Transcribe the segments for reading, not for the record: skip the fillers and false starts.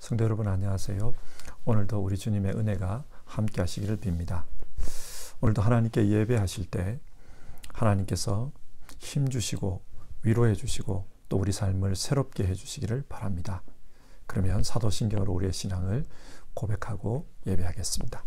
성도 여러분 안녕하세요. 오늘도 우리 주님의 은혜가 함께 하시기를 빕니다. 오늘도 하나님께 예배하실 때 하나님께서 힘 주시고 위로해 주시고 또 우리 삶을 새롭게 해 주시기를 바랍니다. 그러면 사도신경으로 우리의 신앙을 고백하고 예배하겠습니다.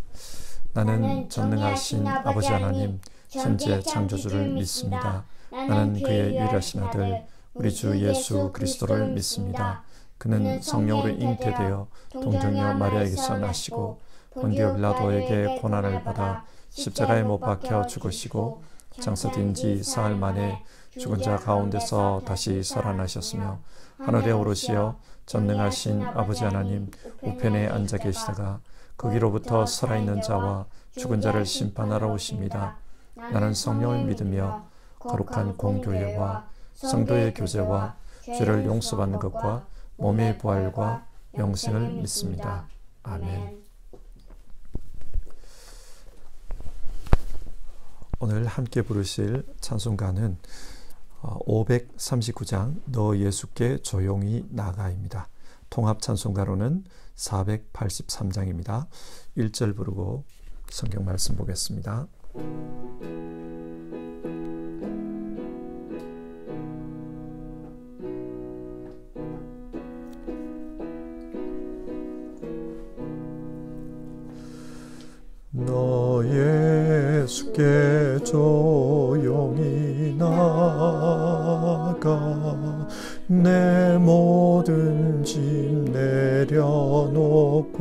나는 전능하신 아버지 하나님 천지의 창조주를 믿습니다. 나는 그의 유일하신 아들 우리 주 예수 그리스도를 믿습니다. 그는 성령으로 잉태되어 동정녀 마리아에게서 나시고 본디오 빌라도에게 고난을 받아 십자가에 못 박혀 죽으시고 장사된 지 사흘 만에 죽은 자 가운데서 다시 살아나셨으며 하늘에 오르시어 전능하신 아버지 하나님 우편에 앉아 계시다가 거기로부터 살아있는 자와 죽은 자를 심판하러 오십니다. 나는 성령을 믿으며 거룩한 공교회와 성도의 교제와 죄를 용서받는 것과 몸의 부활과 영생을 믿습니다. 아멘. 오늘 함께 부르실 찬송가는 539장 너 예수께 조용히 나가입니다. 통합 찬송가로는 483장입니다. 1절 부르고 성경 말씀 보겠습니다. 너 예수께 조용히 나가 내 모든 짐 내려놓고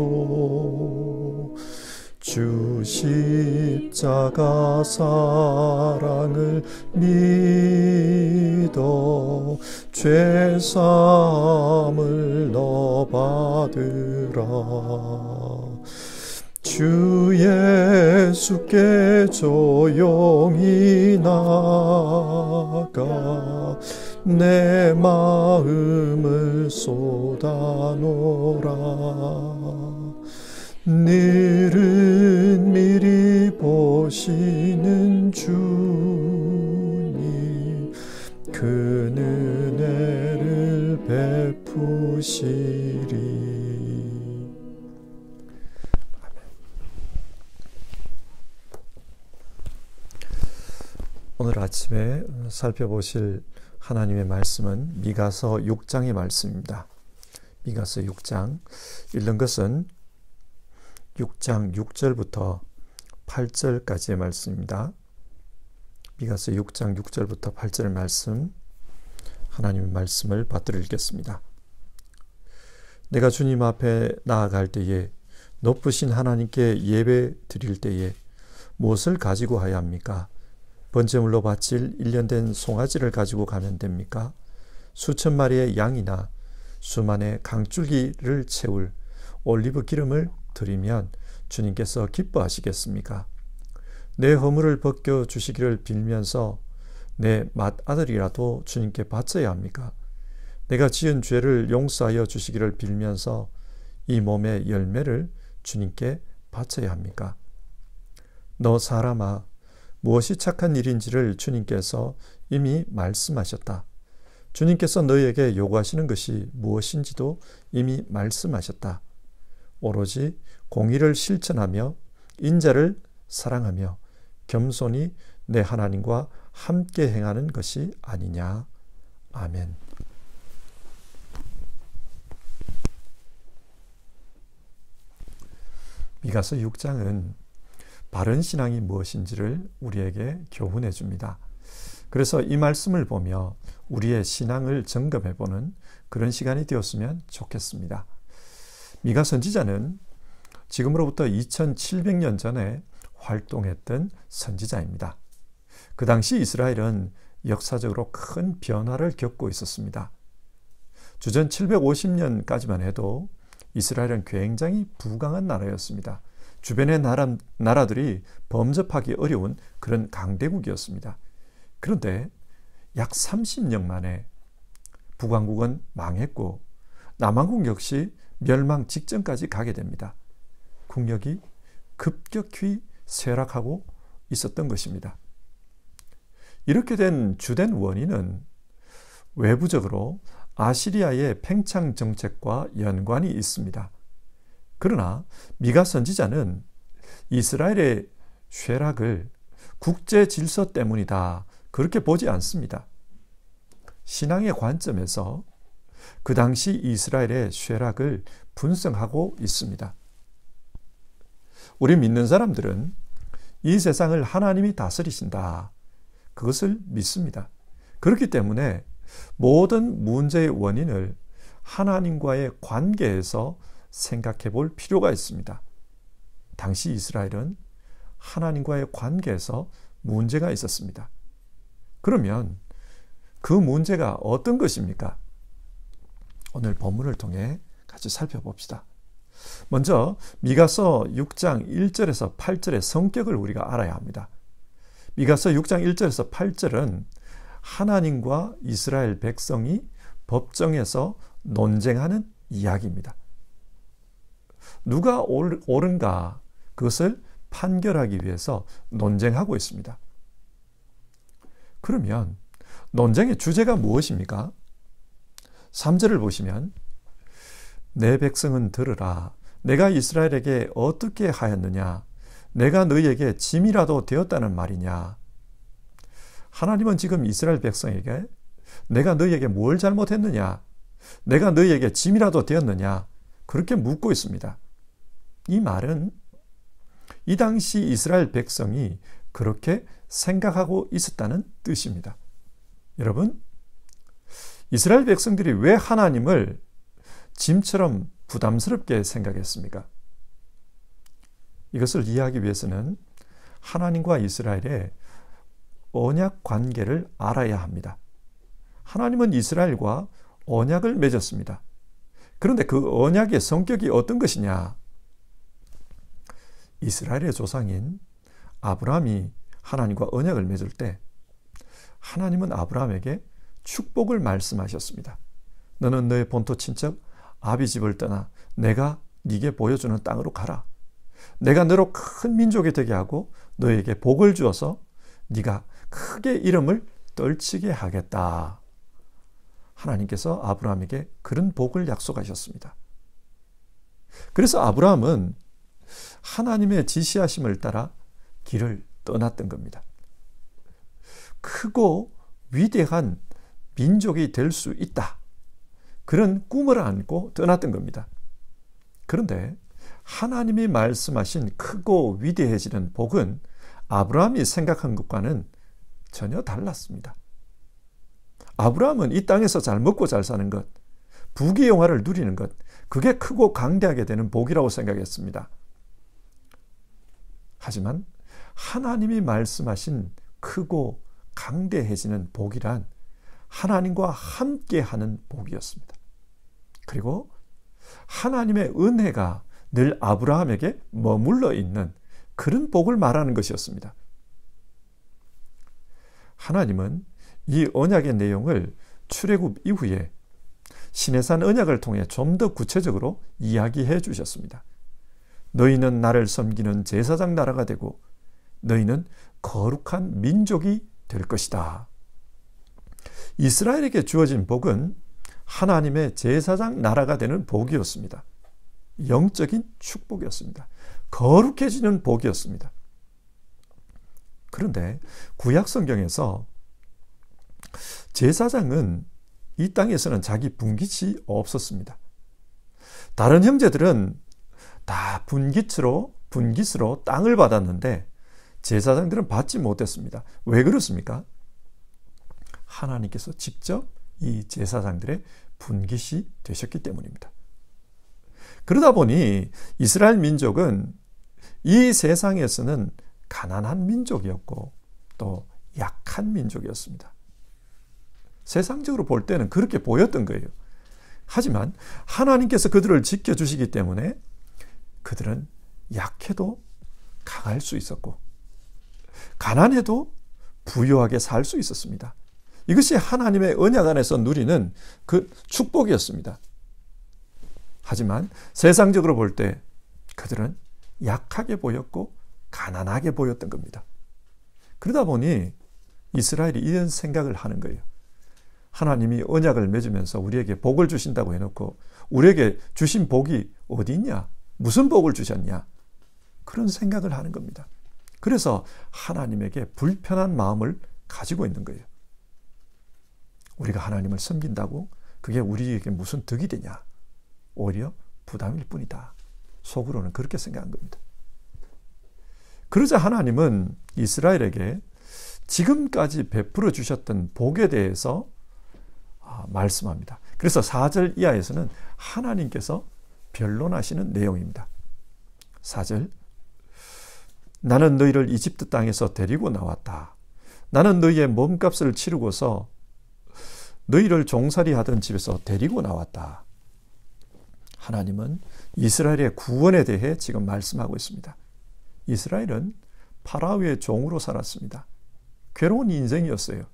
주 십자가 사랑을 믿어 죄사함을 너 받으라. 주 예수께 조용히 나가 내 마음을 쏟아놓으라. 늘은 미리 보시는 주님 그 은혜를 베푸시리. 오늘 아침에 살펴보실 하나님의 말씀은 미가서 6장의 말씀입니다. 미가서 6장 읽는 것은 6장 6절부터 8절까지의 말씀입니다. 미가서 6장 6절부터 8절의 말씀, 하나님의 말씀을 받들어 읽겠습니다. 내가 주님 앞에 나아갈 때에 높으신 하나님께 예배 드릴 때에 무엇을 가지고 가야 합니까? 번제물로 바칠 1년 된 송아지를 가지고 가면 됩니까? 수천 마리의 양이나 수만의 강줄기를 채울 올리브 기름을 드리면 주님께서 기뻐하시겠습니까? 내 허물을 벗겨 주시기를 빌면서 내 맏아들이라도 주님께 바쳐야 합니까? 내가 지은 죄를 용서하여 주시기를 빌면서 이 몸의 열매를 주님께 바쳐야 합니까? 너 사람아, 무엇이 착한 일인지를 주님께서 이미 말씀하셨다. 주님께서 너희에게 요구하시는 것이 무엇인지도 이미 말씀하셨다. 오로지 공의를 실천하며 인자를 사랑하며 겸손히 내 하나님과 함께 행하는 것이 아니냐. 아멘. 미가서 6장은 바른 신앙이 무엇인지를 우리에게 교훈해 줍니다. 그래서 이 말씀을 보며 우리의 신앙을 점검해 보는 그런 시간이 되었으면 좋겠습니다. 미가 선지자는 지금으로부터 2700년 전에 활동했던 선지자입니다. 그 당시 이스라엘은 역사적으로 큰 변화를 겪고 있었습니다. 주전 750년까지만 해도 이스라엘은 굉장히 부강한 나라였습니다. 주변의 나라들이 범접하기 어려운 그런 강대국이었습니다. 그런데 약 30년 만에 북왕국은 망했고 남왕국 역시 멸망 직전까지 가게 됩니다. 국력이 급격히 쇠락하고 있었던 것입니다. 이렇게 된 주된 원인은 외부적으로 아시리아의 팽창 정책과 연관이 있습니다. 그러나 미가 선지자는 이스라엘의 쇠락을 국제 질서 때문이다, 그렇게 보지 않습니다. 신앙의 관점에서 그 당시 이스라엘의 쇠락을 분석하고 있습니다. 우리 믿는 사람들은 이 세상을 하나님이 다스리신다, 그것을 믿습니다. 그렇기 때문에 모든 문제의 원인을 하나님과의 관계에서 생각해 볼 필요가 있습니다. 당시 이스라엘은 하나님과의 관계에서 문제가 있었습니다. 그러면 그 문제가 어떤 것입니까? 오늘 본문을 통해 같이 살펴봅시다. 먼저 미가서 6장 1절에서 8절의 성격을 우리가 알아야 합니다. 미가서 6장 1절에서 8절은 하나님과 이스라엘 백성이 법정에서 논쟁하는 이야기입니다. 누가 옳은가, 그것을 판결하기 위해서 논쟁하고 있습니다. 그러면 논쟁의 주제가 무엇입니까? 3절을 보시면 내 백성은 들으라. 내가 이스라엘에게 어떻게 하였느냐? 내가 너희에게 짐이라도 되었다는 말이냐? 하나님은 지금 이스라엘 백성에게 내가 너희에게 뭘 잘못했느냐? 내가 너희에게 짐이라도 되었느냐? 그렇게 묻고 있습니다. 이 말은 이 당시 이스라엘 백성이 그렇게 생각하고 있었다는 뜻입니다. 여러분, 이스라엘 백성들이 왜 하나님을 짐처럼 부담스럽게 생각했습니까? 이것을 이해하기 위해서는 하나님과 이스라엘의 언약 관계를 알아야 합니다. 하나님은 이스라엘과 언약을 맺었습니다. 그런데 그 언약의 성격이 어떤 것이냐? 이스라엘의 조상인 아브라함이 하나님과 언약을 맺을 때 하나님은 아브라함에게 축복을 말씀하셨습니다. 너는 너의 본토 친척 아비 집을 떠나 내가 네게 보여주는 땅으로 가라. 내가 너로 큰 민족이 되게 하고 너에게 복을 주어서 네가 크게 이름을 떨치게 하겠다. 하나님께서 아브라함에게 그런 복을 약속하셨습니다. 그래서 아브라함은 하나님의 지시하심을 따라 길을 떠났던 겁니다. 크고 위대한 민족이 될 수 있다, 그런 꿈을 안고 떠났던 겁니다. 그런데 하나님이 말씀하신 크고 위대해지는 복은 아브라함이 생각한 것과는 전혀 달랐습니다. 아브라함은 이 땅에서 잘 먹고 잘 사는 것, 부귀영화를 누리는 것, 그게 크고 강대하게 되는 복이라고 생각했습니다. 하지만 하나님이 말씀하신 크고 강대해지는 복이란 하나님과 함께하는 복이었습니다. 그리고 하나님의 은혜가 늘 아브라함에게 머물러 있는 그런 복을 말하는 것이었습니다. 하나님은 이 언약의 내용을 출애굽 이후에 시내산 언약을 통해 좀 더 구체적으로 이야기해 주셨습니다. 너희는 나를 섬기는 제사장 나라가 되고 너희는 거룩한 민족이 될 것이다. 이스라엘에게 주어진 복은 하나님의 제사장 나라가 되는 복이었습니다. 영적인 축복이었습니다. 거룩해지는 복이었습니다. 그런데 구약 성경에서 제사장은 이 땅에서는 자기 분깃이 없었습니다. 다른 형제들은 다 분깃으로 땅을 받았는데 제사장들은 받지 못했습니다. 왜 그렇습니까? 하나님께서 직접 이 제사장들의 분깃이 되셨기 때문입니다. 그러다 보니 이스라엘 민족은 이 세상에서는 가난한 민족이었고 또 약한 민족이었습니다. 세상적으로 볼 때는 그렇게 보였던 거예요. 하지만 하나님께서 그들을 지켜주시기 때문에 그들은 약해도 강할 수 있었고 가난해도 부유하게 살 수 있었습니다. 이것이 하나님의 언약 안에서 누리는 그 축복이었습니다. 하지만 세상적으로 볼 때 그들은 약하게 보였고 가난하게 보였던 겁니다. 그러다 보니 이스라엘이 이런 생각을 하는 거예요. 하나님이 언약을 맺으면서 우리에게 복을 주신다고 해놓고 우리에게 주신 복이 어디 있냐? 무슨 복을 주셨냐? 그런 생각을 하는 겁니다. 그래서 하나님에게 불편한 마음을 가지고 있는 거예요. 우리가 하나님을 섬긴다고 그게 우리에게 무슨 득이 되냐? 오히려 부담일 뿐이다. 속으로는 그렇게 생각한 겁니다. 그러자 하나님은 이스라엘에게 지금까지 베풀어 주셨던 복에 대해서 말씀합니다. 그래서 4절 이하에서는 하나님께서 변론하시는 내용입니다. 4절, 나는 너희를 이집트 땅에서 데리고 나왔다. 나는 너희의 몸값을 치르고서 너희를 종살이 하던 집에서 데리고 나왔다. 하나님은 이스라엘의 구원에 대해 지금 말씀하고 있습니다. 이스라엘은 파라오의 종으로 살았습니다. 괴로운 인생이었어요.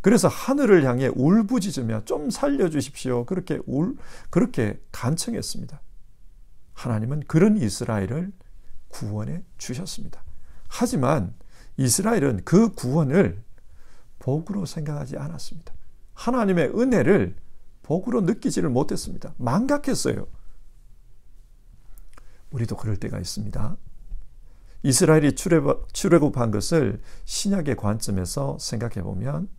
그래서 하늘을 향해 울부짖으며 좀 살려주십시오. 그렇게 간청했습니다. 하나님은 그런 이스라엘을 구원해 주셨습니다. 하지만 이스라엘은 그 구원을 복으로 생각하지 않았습니다. 하나님의 은혜를 복으로 느끼지를 못했습니다. 망각했어요. 우리도 그럴 때가 있습니다. 이스라엘이 출애굽한 것을 신약의 관점에서 생각해 보면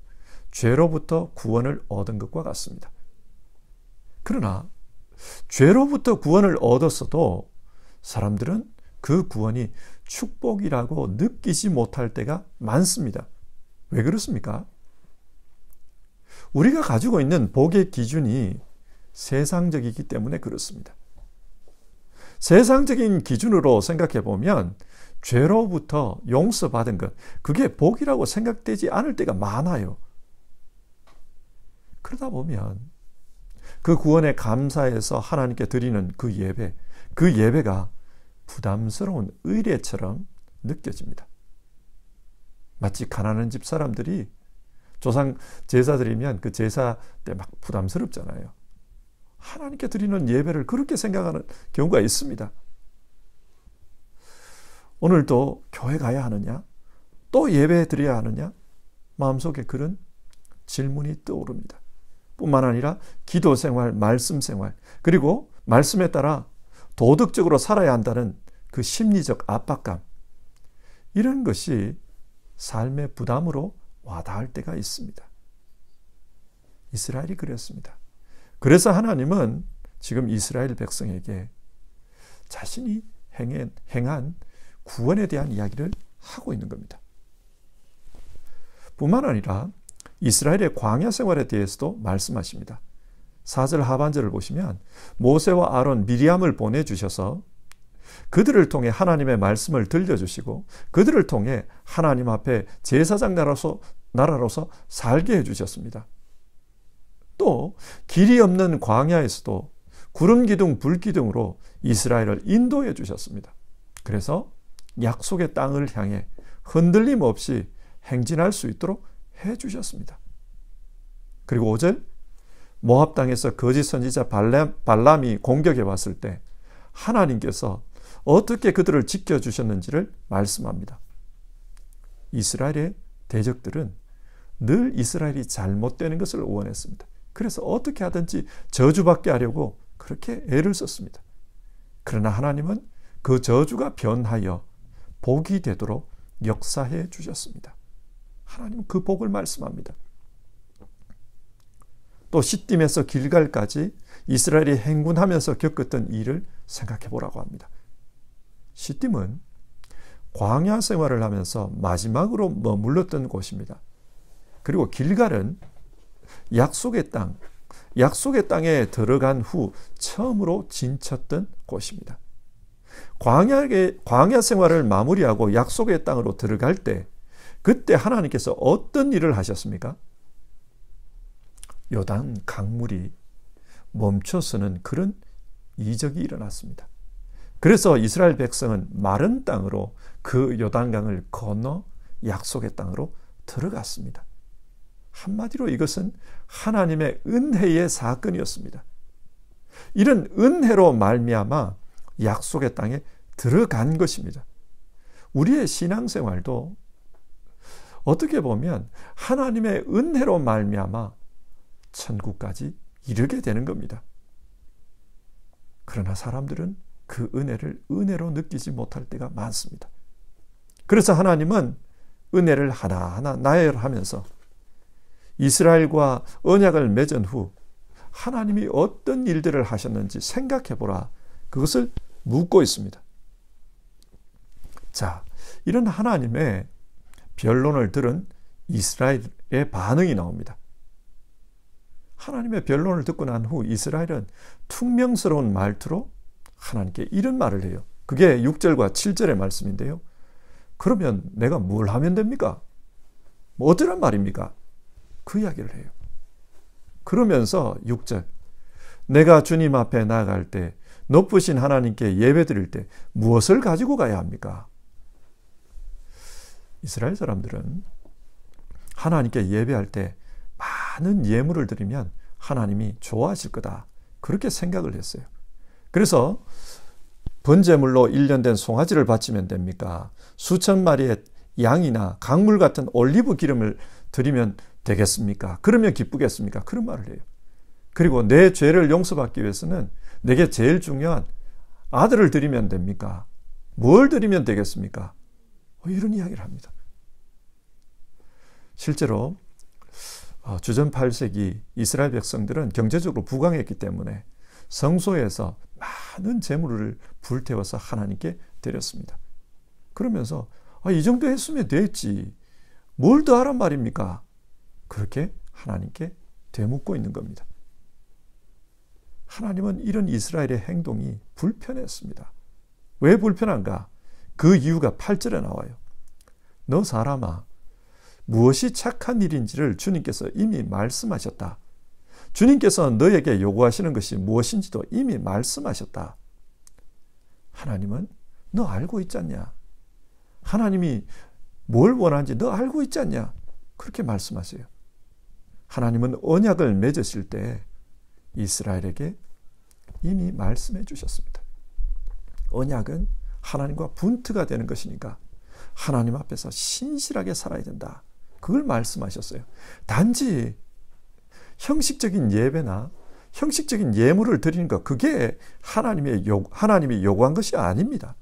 죄로부터 구원을 얻은 것과 같습니다. 그러나 죄로부터 구원을 얻었어도 사람들은 그 구원이 축복이라고 느끼지 못할 때가 많습니다. 왜 그렇습니까? 우리가 가지고 있는 복의 기준이 세상적이기 때문에 그렇습니다. 세상적인 기준으로 생각해 보면 죄로부터 용서받은 것, 그게 복이라고 생각되지 않을 때가 많아요. 그러다 보면 그 구원에 감사해서 하나님께 드리는 그 예배가 부담스러운 의례처럼 느껴집니다. 마치 가난한 집 사람들이 조상 제사 드리면 그 제사 때 막 부담스럽잖아요. 하나님께 드리는 예배를 그렇게 생각하는 경우가 있습니다. 오늘도 교회 가야 하느냐? 또 예배 드려야 하느냐? 마음속에 그런 질문이 떠오릅니다. 뿐만 아니라 기도 생활, 말씀 생활, 그리고 말씀에 따라 도덕적으로 살아야 한다는 그 심리적 압박감, 이런 것이 삶의 부담으로 와닿을 때가 있습니다. 이스라엘이 그랬습니다. 그래서 하나님은 지금 이스라엘 백성에게 자신이 행한 구원에 대한 이야기를 하고 있는 겁니다. 뿐만 아니라 이스라엘의 광야 생활에 대해서도 말씀하십니다. 4절 하반절을 보시면 모세와 아론, 미리암을 보내주셔서 그들을 통해 하나님의 말씀을 들려주시고 그들을 통해 하나님 앞에 제사장 나라로서 살게 해주셨습니다. 또 길이 없는 광야에서도 구름 기둥, 불 기둥으로 이스라엘을 인도해 주셨습니다. 그래서 약속의 땅을 향해 흔들림 없이 행진할 수 있도록 해 주셨습니다. 그리고 5절, 모압 땅에서 거짓 선지자 발람이 공격해 왔을 때 하나님께서 어떻게 그들을 지켜주셨는지를 말씀합니다. 이스라엘의 대적들은 늘 이스라엘이 잘못되는 것을 원했습니다. 그래서 어떻게 하든지 저주받게 하려고 그렇게 애를 썼습니다. 그러나 하나님은 그 저주가 변하여 복이 되도록 역사해 주셨습니다. 하나님은 그 복을 말씀합니다. 또 시딤에서 길갈까지 이스라엘이 행군하면서 겪었던 일을 생각해 보라고 합니다. 시딤은 광야 생활을 하면서 마지막으로 머물렀던 곳입니다. 그리고 길갈은 약속의 땅에 들어간 후 처음으로 진쳤던 곳입니다. 광야 생활을 마무리하고 약속의 땅으로 들어갈 때 그때 하나님께서 어떤 일을 하셨습니까? 요단 강물이 멈춰서는 그런 이적이 일어났습니다. 그래서 이스라엘 백성은 마른 땅으로 그 요단강을 건너 약속의 땅으로 들어갔습니다. 한마디로 이것은 하나님의 은혜의 사건이었습니다. 이런 은혜로 말미암아 약속의 땅에 들어간 것입니다. 우리의 신앙생활도 어떻게 보면 하나님의 은혜로 말미암아 천국까지 이르게 되는 겁니다. 그러나 사람들은 그 은혜를 은혜로 느끼지 못할 때가 많습니다. 그래서 하나님은 은혜를 하나하나 나열하면서 이스라엘과 언약을 맺은 후 하나님이 어떤 일들을 하셨는지 생각해보라. 그것을 묻고 있습니다. 자, 이런 하나님의 변론을 들은 이스라엘의 반응이 나옵니다. 하나님의 변론을 듣고 난 후 이스라엘은 퉁명스러운 말투로 하나님께 이런 말을 해요. 그게 6절과 7절의 말씀인데요. 그러면 내가 뭘 하면 됩니까? 뭐 어쩌란 말입니까? 그 이야기를 해요. 그러면서 6절, 내가 주님 앞에 나아갈 때 높으신 하나님께 예배드릴 때 무엇을 가지고 가야 합니까? 이스라엘 사람들은 하나님께 예배할 때 많은 예물을 드리면 하나님이 좋아하실 거다. 그렇게 생각을 했어요. 그래서 번제물로 1년 된 송아지를 바치면 됩니까? 수천 마리의 양이나 강물 같은 올리브 기름을 드리면 되겠습니까? 그러면 기쁘겠습니까? 그런 말을 해요. 그리고 내 죄를 용서받기 위해서는 내게 제일 중요한 아들을 드리면 됩니까? 뭘 드리면 되겠습니까? 이런 이야기를 합니다. 실제로 주전 8세기 이스라엘 백성들은 경제적으로 부강했기 때문에 성소에서 많은 제물을 불태워서 하나님께 드렸습니다. 그러면서 이 정도 했으면 됐지. 뭘 더 하란 말입니까? 그렇게 하나님께 되묻고 있는 겁니다. 하나님은 이런 이스라엘의 행동이 불편했습니다. 왜 불편한가? 그 이유가 8절에 나와요. 너 사람아, 무엇이 착한 일인지를 주님께서 이미 말씀하셨다. 주님께서 너에게 요구하시는 것이 무엇인지도 이미 말씀하셨다. 하나님은 너 알고 있지 않냐? 하나님이 뭘 원하는지 너 알고 있지 않냐? 그렇게 말씀하세요. 하나님은 언약을 맺으실 때 이스라엘에게 이미 말씀해 주셨습니다. 언약은 하나님과 분트가 되는 것이니까 하나님 앞에서 신실하게 살아야 된다. 그걸 말씀하셨어요. 단지 형식적인 예배나 형식적인 예물을 드리는 것, 그게 하나님이 요구한 것이 아닙니다.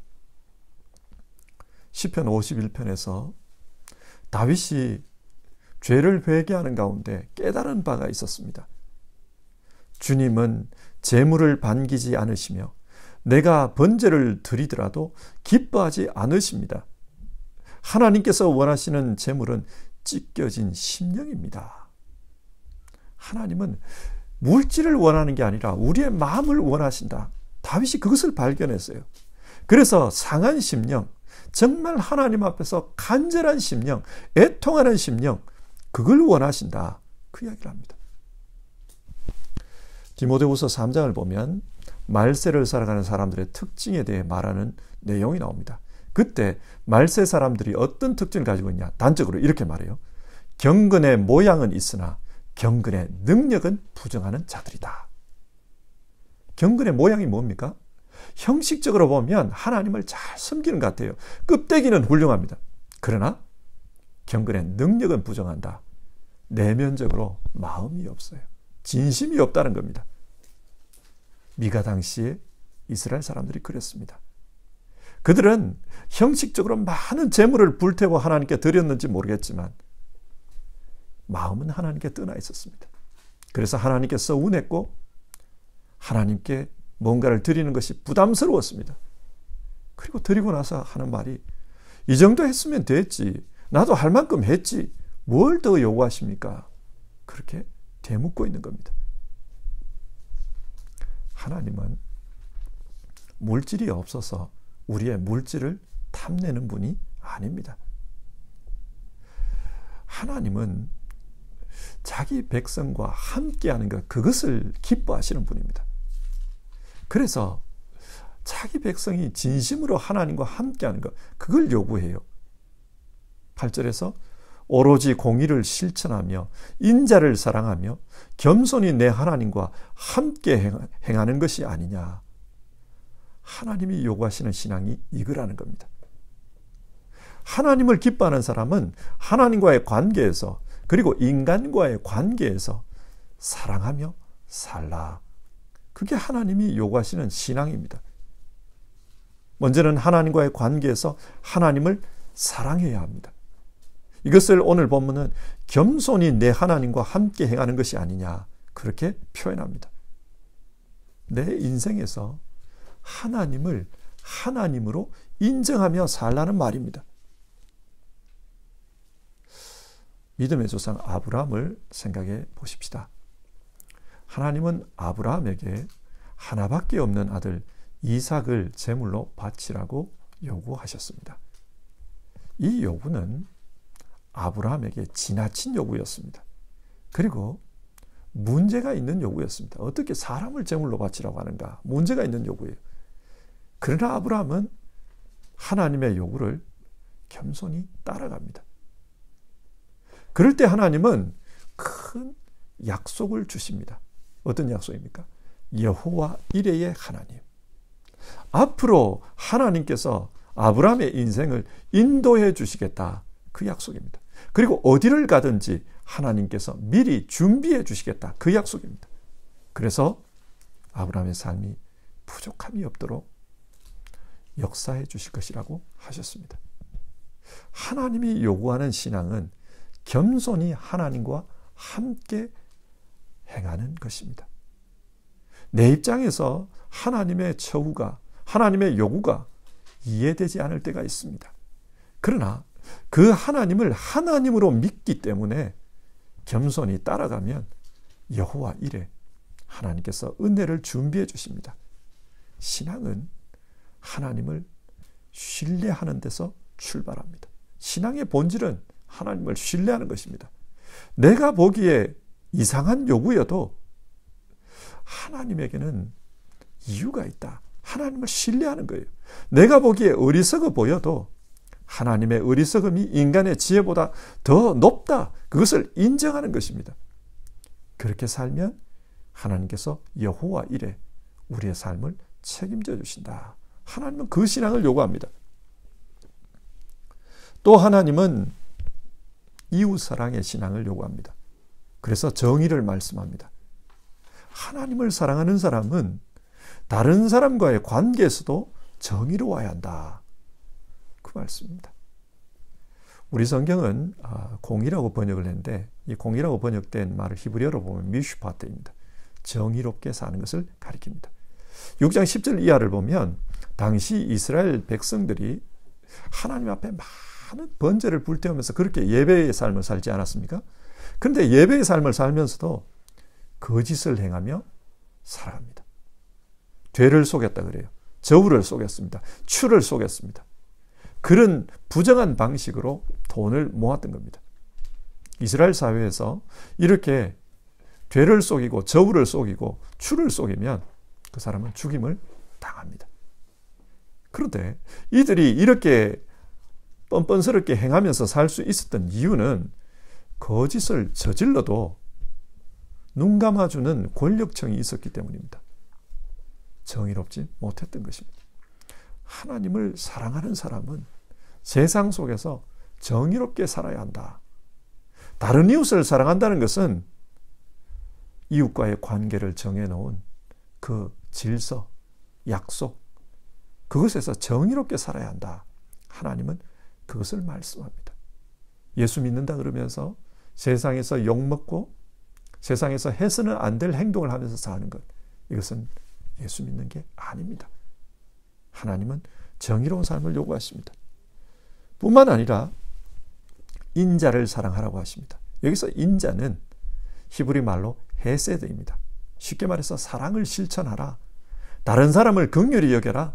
시편 51편에서 다윗이 죄를 회개하는 가운데 깨달은 바가 있었습니다. 주님은 재물을 반기지 않으시며 내가 번제를 드리더라도 기뻐하지 않으십니다. 하나님께서 원하시는 재물은 찢겨진 심령입니다. 하나님은 물질을 원하는 게 아니라 우리의 마음을 원하신다. 다윗이 그것을 발견했어요. 그래서 상한 심령, 정말 하나님 앞에서 간절한 심령, 애통하는 심령, 그걸 원하신다. 그 이야기를 합니다. 디모데후서 3장을 보면 말세를 살아가는 사람들의 특징에 대해 말하는 내용이 나옵니다. 그때 말세 사람들이 어떤 특징을 가지고 있냐? 단적으로 이렇게 말해요. 경건의 모양은 있으나 경건의 능력은 부정하는 자들이다. 경건의 모양이 뭡니까? 형식적으로 보면 하나님을 잘 섬기는 것 같아요. 껍데기는 훌륭합니다. 그러나 경건의 능력은 부정한다. 내면적으로 마음이 없어요. 진심이 없다는 겁니다. 미가 당시에 이스라엘 사람들이 그랬습니다. 그들은 형식적으로 많은 재물을 불태워 하나님께 드렸는지 모르겠지만 마음은 하나님께 떠나 있었습니다. 그래서 하나님께 서운했고 하나님께 뭔가를 드리는 것이 부담스러웠습니다. 그리고 드리고 나서 하는 말이 이 정도 했으면 됐지. 나도 할 만큼 했지. 뭘 더 요구하십니까? 그렇게 되묻고 있는 겁니다. 하나님은 물질이 없어서 우리의 물질을 탐내는 분이 아닙니다. 하나님은 자기 백성과 함께하는 것, 그것을 기뻐하시는 분입니다. 그래서 자기 백성이 진심으로 하나님과 함께하는 것, 그걸 요구해요. 8절에서 오로지 공의를 실천하며 인자를 사랑하며 겸손히 내 하나님과 함께 행하는 것이 아니냐. 하나님이 요구하시는 신앙이 이거라는 겁니다. 하나님을 기뻐하는 사람은 하나님과의 관계에서 그리고 인간과의 관계에서 사랑하며 살라. 그게 하나님이 요구하시는 신앙입니다. 먼저는 하나님과의 관계에서 하나님을 사랑해야 합니다. 이것을 오늘 본문은 겸손히 내 하나님과 함께 행하는 것이 아니냐, 그렇게 표현합니다. 내 인생에서 하나님을 하나님으로 인정하며 살라는 말입니다. 믿음의 조상 아브라함을 생각해 보십시다. 하나님은 아브라함에게 하나밖에 없는 아들 이삭을 제물로 바치라고 요구하셨습니다. 이 요구는 아브라함에게 지나친 요구였습니다. 그리고 문제가 있는 요구였습니다. 어떻게 사람을 제물로 바치라고 하는가? 문제가 있는 요구예요. 그러나 아브라함은 하나님의 요구를 겸손히 따라갑니다. 그럴 때 하나님은 큰 약속을 주십니다. 어떤 약속입니까? 여호와 이레의 하나님. 앞으로 하나님께서 아브라함의 인생을 인도해 주시겠다. 그 약속입니다. 그리고 어디를 가든지 하나님께서 미리 준비해 주시겠다. 그 약속입니다. 그래서 아브라함의 삶이 부족함이 없도록 역사해 주실 것이라고 하셨습니다. 하나님이 요구하는 신앙은 겸손히 하나님과 함께 행하는 것입니다. 내 입장에서 하나님의 처우가, 하나님의 요구가 이해되지 않을 때가 있습니다. 그러나 그 하나님을 하나님으로 믿기 때문에 겸손히 따라가면 여호와 이레, 하나님께서 은혜를 준비해 주십니다. 신앙은 하나님을 신뢰하는 데서 출발합니다. 신앙의 본질은 하나님을 신뢰하는 것입니다. 내가 보기에 이상한 요구여도 하나님에게는 이유가 있다. 하나님을 신뢰하는 거예요. 내가 보기에 어리석어 보여도 하나님의 어리석음이 인간의 지혜보다 더 높다. 그것을 인정하는 것입니다. 그렇게 살면 하나님께서 여호와 이레, 우리의 삶을 책임져 주신다. 하나님은 그 신앙을 요구합니다. 또 하나님은 이웃사랑의 신앙을 요구합니다. 그래서 정의를 말씀합니다. 하나님을 사랑하는 사람은 다른 사람과의 관계에서도 정의로워야 한다. 그 말씀입니다. 우리 성경은 공의라고 번역을 했는데 이 공의라고 번역된 말을 히브리어로 보면 미슈파트입니다. 정의롭게 사는 것을 가리킵니다. 6장 10절 이하를 보면 당시 이스라엘 백성들이 하나님 앞에 많은 번제를 불태우면서 그렇게 예배의 삶을 살지 않았습니까? 그런데 예배의 삶을 살면서도 거짓을 행하며 살아갑니다. 죄를 속였다 그래요. 저울을 속였습니다. 추를 속였습니다. 그런 부정한 방식으로 돈을 모았던 겁니다. 이스라엘 사회에서 이렇게 죄를 속이고 저울을 속이고 추를 속이면 그 사람은 죽임을 당합니다. 그런데 이들이 이렇게 뻔뻔스럽게 행하면서 살 수 있었던 이유는 거짓을 저질러도 눈 감아주는 권력층이 있었기 때문입니다. 정의롭지 못했던 것입니다. 하나님을 사랑하는 사람은 세상 속에서 정의롭게 살아야 한다. 다른 이웃을 사랑한다는 것은 이웃과의 관계를 정해놓은 그 질서, 약속, 그것에서 정의롭게 살아야 한다. 하나님은 그것을 말씀합니다. 예수 믿는다 그러면서 세상에서 욕먹고 세상에서 해서는 안 될 행동을 하면서 사는 것, 이것은 예수 믿는 게 아닙니다. 하나님은 정의로운 삶을 요구하십니다. 뿐만 아니라 인자를 사랑하라고 하십니다. 여기서 인자는 히브리 말로 헤세드입니다. 쉽게 말해서 사랑을 실천하라. 다른 사람을 긍휼히 여겨라.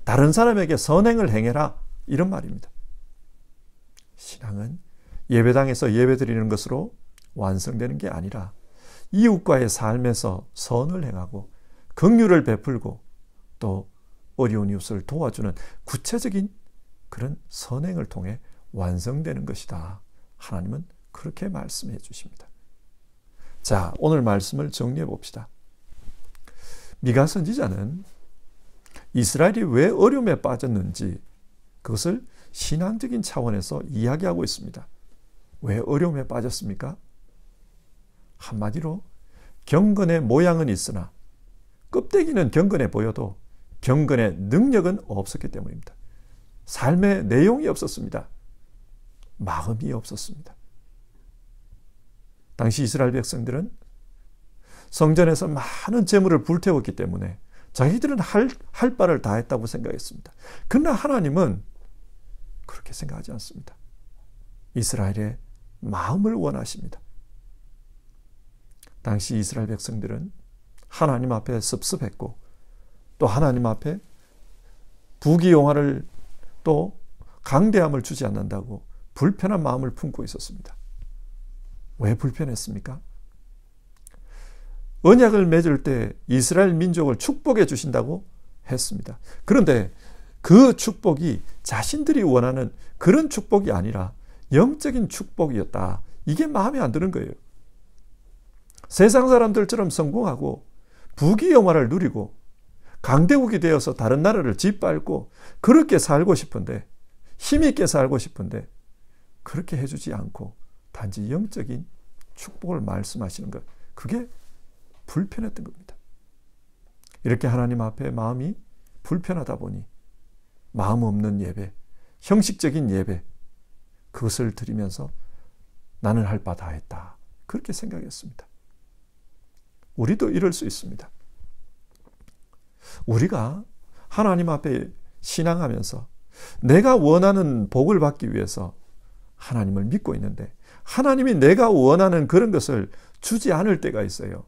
다른 사람에게 선행을 행해라. 이런 말입니다. 신앙은 예배당에서 예배드리는 것으로 완성되는 게 아니라 이웃과의 삶에서 선을 행하고 긍휼을 베풀고 또 어려운 이웃을 도와주는 구체적인 그런 선행을 통해 완성되는 것이다. 하나님은 그렇게 말씀해 주십니다. 자, 오늘 말씀을 정리해 봅시다. 미가 선지자는 이스라엘이 왜 어려움에 빠졌는지 그것을 신앙적인 차원에서 이야기하고 있습니다. 왜 어려움에 빠졌습니까? 한마디로 경건의 모양은 있으나 껍데기는 경건해 보여도 경건의 능력은 없었기 때문입니다. 삶의 내용이 없었습니다. 마음이 없었습니다. 당시 이스라엘 백성들은 성전에서 많은 재물을 불태웠기 때문에 자기들은 할 바를 다 했다고 생각했습니다. 그러나 하나님은 그렇게 생각하지 않습니다. 이스라엘의 마음을 원하십니다. 당시 이스라엘 백성들은 하나님 앞에 섭섭했고 또 하나님 앞에 부귀영화를 또 강대함을 주지 않는다고 불편한 마음을 품고 있었습니다. 왜 불편했습니까? 언약을 맺을 때 이스라엘 민족을 축복해 주신다고 했습니다. 그런데 그 축복이 자신들이 원하는 그런 축복이 아니라 영적인 축복이었다. 이게 마음에 안 드는 거예요. 세상 사람들처럼 성공하고 부귀영화를 누리고 강대국이 되어서 다른 나라를 짓밟고 그렇게 살고 싶은데, 힘있게 살고 싶은데 그렇게 해주지 않고 단지 영적인 축복을 말씀하시는 것, 그게 불편했던 겁니다. 이렇게 하나님 앞에 마음이 불편하다 보니 마음 없는 예배, 형식적인 예배, 그것을 드리면서 나는 할 바 다 했다, 그렇게 생각했습니다. 우리도 이럴 수 있습니다. 우리가 하나님 앞에 신앙하면서 내가 원하는 복을 받기 위해서 하나님을 믿고 있는데 하나님이 내가 원하는 그런 것을 주지 않을 때가 있어요.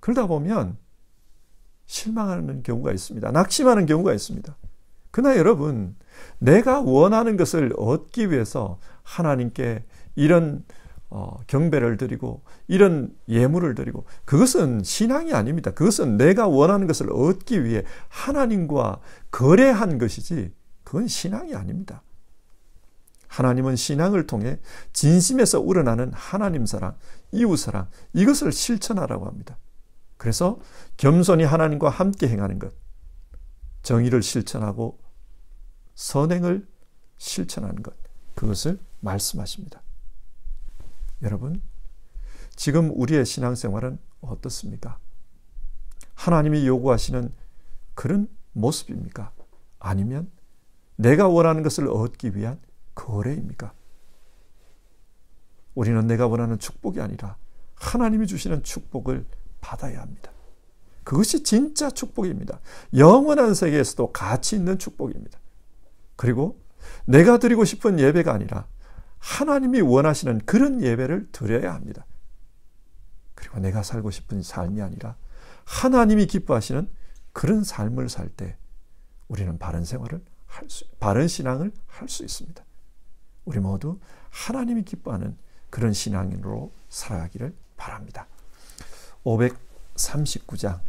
그러다 보면 실망하는 경우가 있습니다. 낙심하는 경우가 있습니다. 그러나 여러분, 내가 원하는 것을 얻기 위해서 하나님께 이런 경배를 드리고 이런 예물을 드리고, 그것은 신앙이 아닙니다. 그것은 내가 원하는 것을 얻기 위해 하나님과 거래한 것이지 그건 신앙이 아닙니다. 하나님은 신앙을 통해 진심에서 우러나는 하나님 사랑, 이웃 사랑, 이것을 실천하라고 합니다. 그래서 겸손히 하나님과 함께 행하는 것, 정의를 실천하고 선행을 실천하는 것, 그것을 말씀하십니다. 여러분, 지금 우리의 신앙생활은 어떻습니까? 하나님이 요구하시는 그런 모습입니까? 아니면 내가 원하는 것을 얻기 위한 거래입니까? 우리는 내가 원하는 축복이 아니라 하나님이 주시는 축복을 받아야 합니다. 그것이 진짜 축복입니다. 영원한 세계에서도 가치 있는 축복입니다. 그리고 내가 드리고 싶은 예배가 아니라 하나님이 원하시는 그런 예배를 드려야 합니다. 그리고 내가 살고 싶은 삶이 아니라 하나님이 기뻐하시는 그런 삶을 살 때 우리는 바른 생활을 바른 신앙을 할 수 있습니다. 우리 모두 하나님이 기뻐하는 그런 신앙인으로 살아가기를 바랍니다. 539장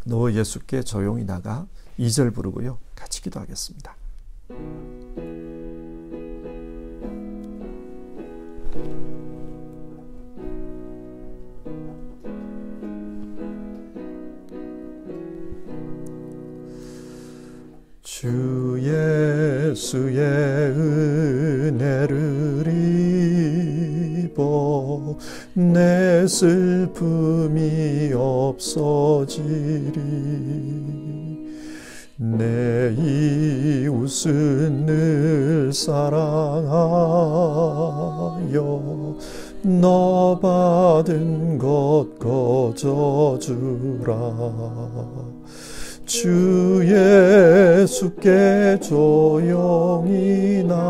너 예수께 조용히 나가 2절 부르고요, 같이 기도하겠습니다. 주 예수의 은혜를 입어 내 슬픔이 없어지리. 내 이웃은 늘 사랑하여 너 받은 것 거저주라. 주 예수께 조용히 나가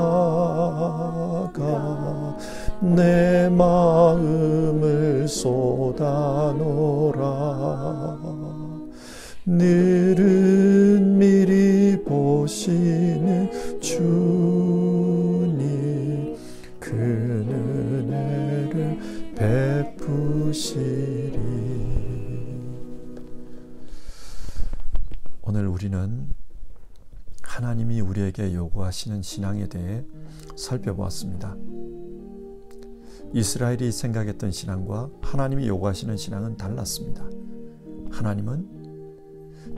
내 마음을 쏟아놓으라. 늘은 미리 보시는 주님 그 은혜를 베푸시리. 오늘 우리는 하나님이 우리에게 요구하시는 신앙에 대해 살펴보았습니다. 이스라엘이 생각했던 신앙과 하나님이 요구하시는 신앙은 달랐습니다. 하나님은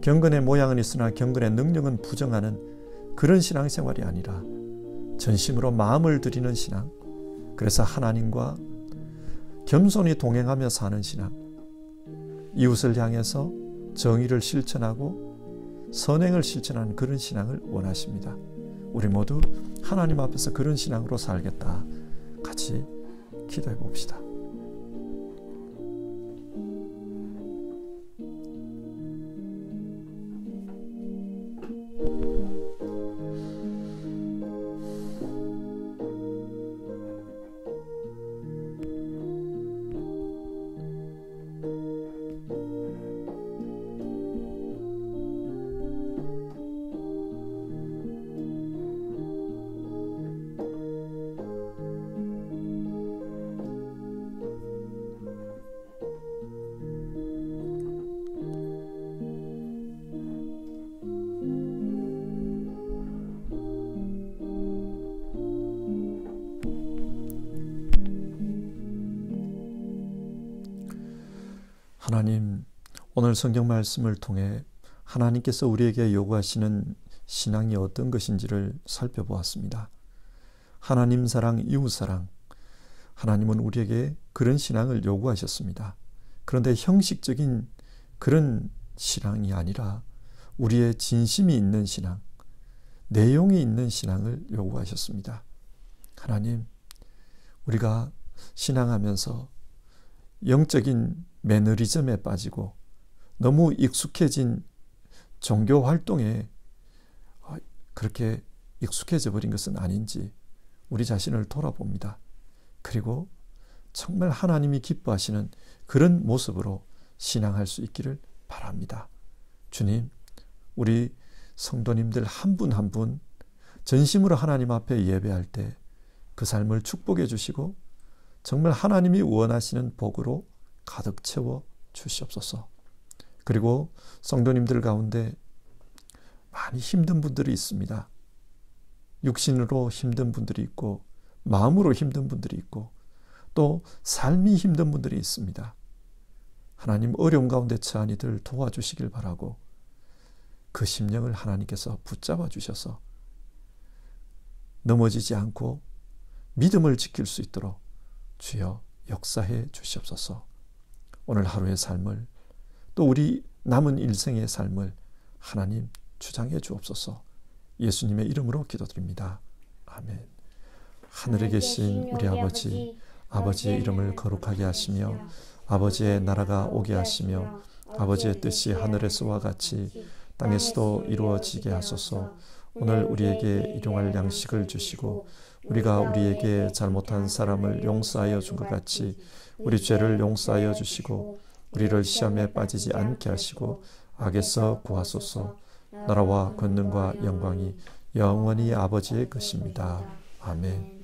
경건의 모양은 있으나 경건의 능력은 부정하는 그런 신앙생활이 아니라 전심으로 마음을 드리는 신앙, 그래서 하나님과 겸손히 동행하며 사는 신앙, 이웃을 향해서 정의를 실천하고 선행을 실천하는 그런 신앙을 원하십니다. 우리 모두 하나님 앞에서 그런 신앙으로 살겠다. 같이 기도해 봅시다. 하나님, 오늘 성경 말씀을 통해 하나님께서 우리에게 요구하시는 신앙이 어떤 것인지를 살펴보았습니다. 하나님 사랑, 이웃 사랑, 하나님은 우리에게 그런 신앙을 요구하셨습니다. 그런데 형식적인 그런 신앙이 아니라 우리의 진심이 있는 신앙, 내용이 있는 신앙을 요구하셨습니다. 하나님, 우리가 신앙하면서 영적인 매너리즘에 빠지고 너무 익숙해진 종교 활동에 그렇게 익숙해져 버린 것은 아닌지 우리 자신을 돌아봅니다. 그리고 정말 하나님이 기뻐하시는 그런 모습으로 신앙할 수 있기를 바랍니다. 주님, 우리 성도님들 한 분 한 분 전심으로 하나님 앞에 예배할 때 그 삶을 축복해 주시고 정말 하나님이 원하시는 복으로 가득 채워 주시옵소서. 그리고 성도님들 가운데 많이 힘든 분들이 있습니다. 육신으로 힘든 분들이 있고 마음으로 힘든 분들이 있고 또 삶이 힘든 분들이 있습니다. 하나님, 어려운 가운데 처한 이들 도와주시길 바라고 그 심령을 하나님께서 붙잡아 주셔서 넘어지지 않고 믿음을 지킬 수 있도록 주여 역사해 주시옵소서. 오늘 하루의 삶을 또 우리 남은 일생의 삶을 하나님 주장해 주옵소서. 예수님의 이름으로 기도드립니다. 아멘. 하늘에 계신 우리 아버지, 아버지의 이름을 거룩하게 하시며 아버지의 나라가 오게 하시며 아버지의 뜻이 하늘에서와 같이 땅에서도 이루어지게 하소서. 오늘 우리에게 일용할 양식을 주시고 우리가 우리에게 잘못한 사람을 용서하여 준 것 같이 우리 죄를 용서하여 주시고 우리를 시험에 빠지지 않게 하시고 악에서 구하소서. 나라와 권능과 영광이 영원히 아버지의 것입니다. 아멘.